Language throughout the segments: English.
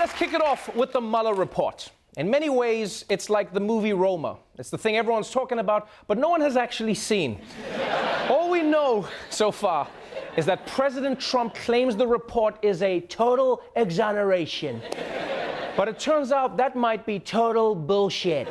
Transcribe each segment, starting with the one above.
let's kick it off with the Mueller Report. In many ways, it's like the movie Roma. It's the thing everyone's talking about, but no one has actually seen. All we know so far is that President Trump claims the report is a total exoneration. But it turns out that might be total bullshit.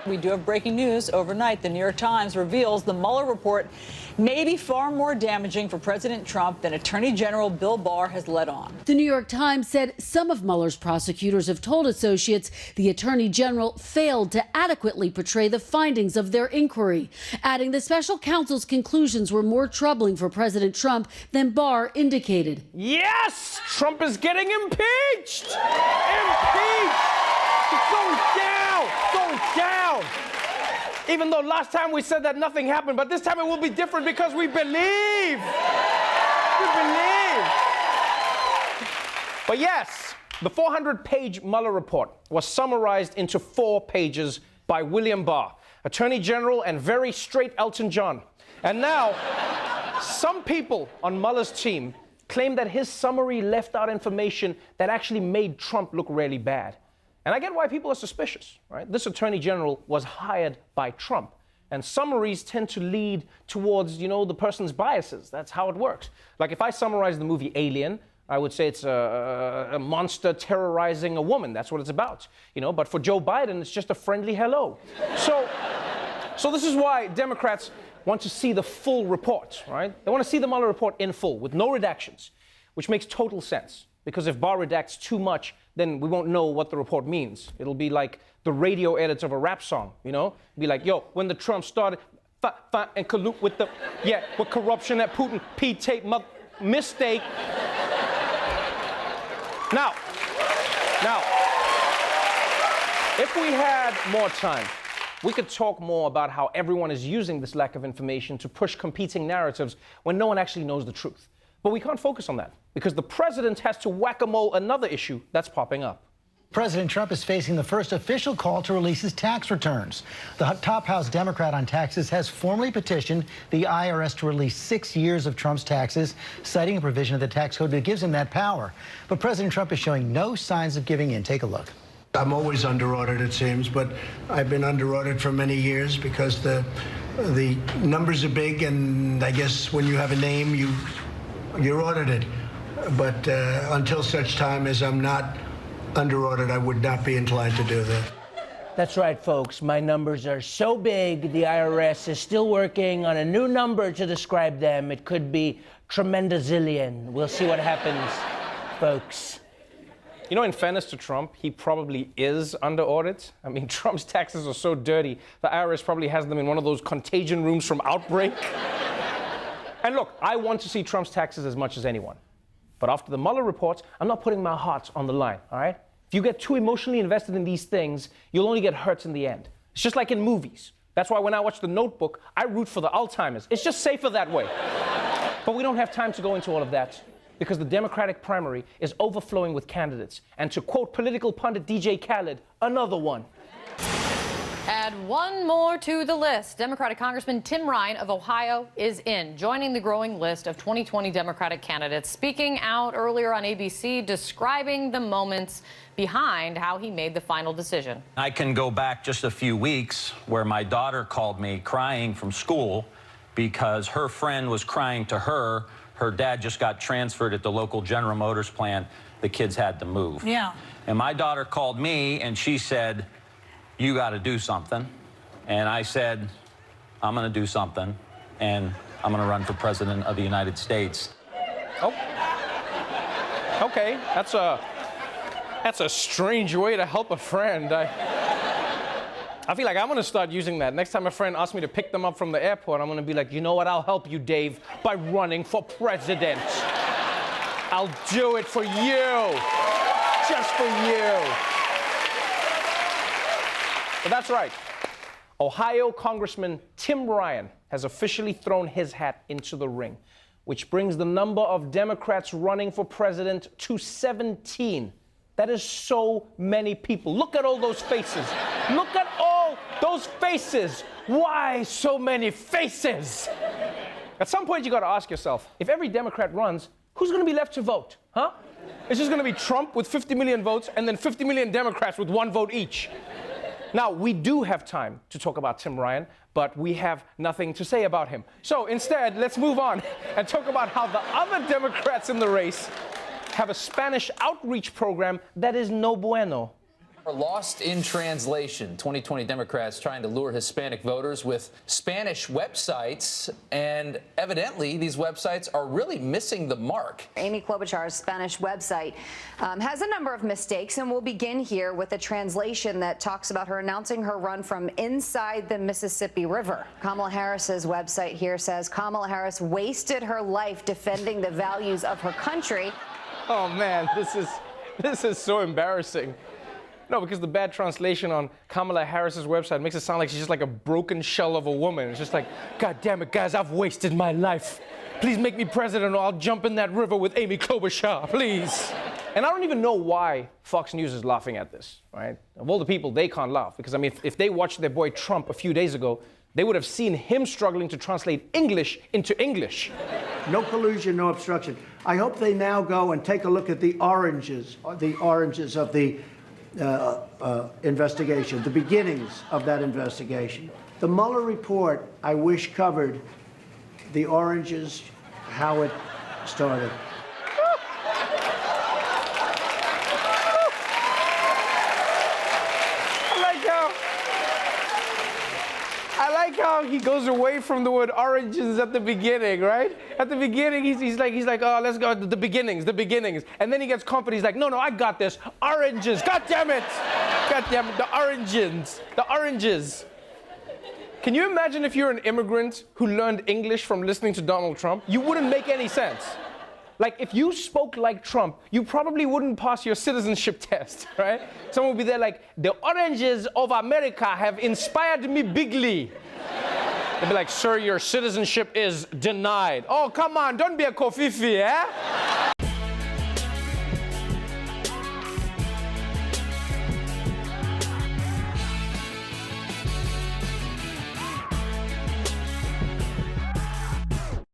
We do have breaking news overnight. The New York Times reveals the Mueller report may be far more damaging for President Trump than Attorney General Bill Barr has let on. The New York Times said some of Mueller's prosecutors have told associates the Attorney General failed to adequately portray the findings of their inquiry, adding the special counsel's conclusions were more troubling for President Trump than Barr indicated. Yes! Trump is getting impeached! Impeached! It's going down! Going down! Even though last time we said that nothing happened, but this time it will be different because we believe. We believe. But yes, the 400-page Mueller report was summarized into 4 pages by William Barr, Attorney General and very straight Elton John. And now, some people on Mueller's team claim that his summary left out information that actually made Trump look really bad. And I get why people are suspicious, right? This Attorney General was hired by Trump. And summaries tend to lead towards, the person's biases. That's how it works. Like if I summarize the movie Alien, I would say it's a monster terrorizing a woman. That's what it's about, But for Joe Biden, it's just a friendly hello. So this is why Democrats want to see the full report, right? They want to see the Mueller report in full with no redactions, which makes total sense. Because if Barr redacts too much, then we won't know what the report means. It'll be like the radio edits of a rap song, Be like, yo, when the Trump started, and collude with with corruption at Putin, P-tape, mistake. Now, if we had more time, we could talk more about how everyone is using this lack of information to push competing narratives when no one actually knows the truth. But we can't focus on that because the president has to whack-a-mole another issue that's popping up. President Trump is facing the first official call to release his tax returns. The top House Democrat on taxes has formally petitioned the IRS to release 6 years of Trump's taxes, citing a provision of the tax code that gives him that power. But President Trump is showing no signs of giving in. Take a look. I'm always under audit, it seems, but I've been under audit for many years because the numbers are big, and I guess when you have a name, you're audited. But until such time as I'm not under audit, I would not be inclined to do that. That's right, folks. My numbers are so big, the IRS is still working on a new number to describe them. It could be tremendazillion. We'll see what happens, folks. In fairness to Trump, he probably is under audit. I mean, Trump's taxes are so dirty, the IRS probably has them in one of those contagion rooms from Outbreak. And look, I want to see Trump's taxes as much as anyone. But after the Mueller reports, I'm not putting my heart on the line, all right? If you get too emotionally invested in these things, you'll only get hurt in the end. It's just like in movies. That's why when I watch The Notebook, I root for the Alzheimer's. It's just safer that way. But we don't have time to go into all of that because the Democratic primary is overflowing with candidates. And to quote political pundit DJ Khaled, another one. Add one more to the list. Democratic Congressman Tim Ryan of Ohio is in, joining the growing list of 2020 Democratic candidates, speaking out earlier on ABC, describing the moments behind how he made the final decision. I can go back just a few weeks where my daughter called me crying from school because her friend was crying to her. Her dad just got transferred at the local General Motors plant. The kids had to move. Yeah. And my daughter called me and she said, "You got to do something." And I said, "I'm going to do something, and I'm going to run for president of the United States." Oh. Okay, that's a strange way to help a friend. I feel like I'm going to start using that. Next time a friend asks me to pick them up from the airport, I'm going to be like, you know what, I'll help you, Dave, by running for president. I'll do it for you. Just for you. But that's right. Ohio Congressman Tim Ryan has officially thrown his hat into the ring, which brings the number of Democrats running for president to 17. That is so many people. Look at all those faces. Look at all those faces. Why so many faces? At some point, you got to ask yourself, if every Democrat runs, who's going to be left to vote? Huh? It's just going to be Trump with 50 million votes and then 50 million Democrats with 1 vote each. Now, we do have time to talk about Tim Ryan, but we have nothing to say about him. So instead, let's move on and talk about how the other Democrats in the race have a Spanish outreach program that is no bueno. Lost in translation. 2020 Democrats trying to lure Hispanic voters with Spanish websites, and evidently these websites are really missing the mark. Amy Klobuchar's Spanish website has a number of mistakes, and we'll begin here with a translation that talks about her announcing her run from inside the Mississippi River. Kamala Harris's website here says Kamala Harris wasted her life defending the values of her country. Oh man, this is so embarrassing. No, because the bad translation on Kamala Harris's website makes it sound like she's just like a broken shell of a woman. It's just like, God damn it, guys, I've wasted my life. Please make me president or I'll jump in that river with Amy Klobuchar, please. And I don't even know why Fox News is laughing at this, right? Of all the people, they can't laugh. Because, I mean, if they watched their boy Trump a few days ago, they would have seen him struggling to translate English into English. No collusion, no obstruction. I hope they now go and take a look at the oranges of the investigation, the beginnings of that investigation. The Mueller report, I wish, covered the oranges, how it started. I like how he goes away from the word oranges at the beginning, right? At the beginning, he's like, oh, let's go to the beginnings. And then he gets confident. He's like, no, I got this. Oranges. God damn it. The oranges. Can you imagine if you're an immigrant who learned English from listening to Donald Trump? You wouldn't make any sense. Like, if you spoke like Trump, you probably wouldn't pass your citizenship test, right? Someone would be there like, the oranges of America have inspired me bigly. They'd be like, sir, your citizenship is denied. Oh, come on, don't be a kofifi, eh?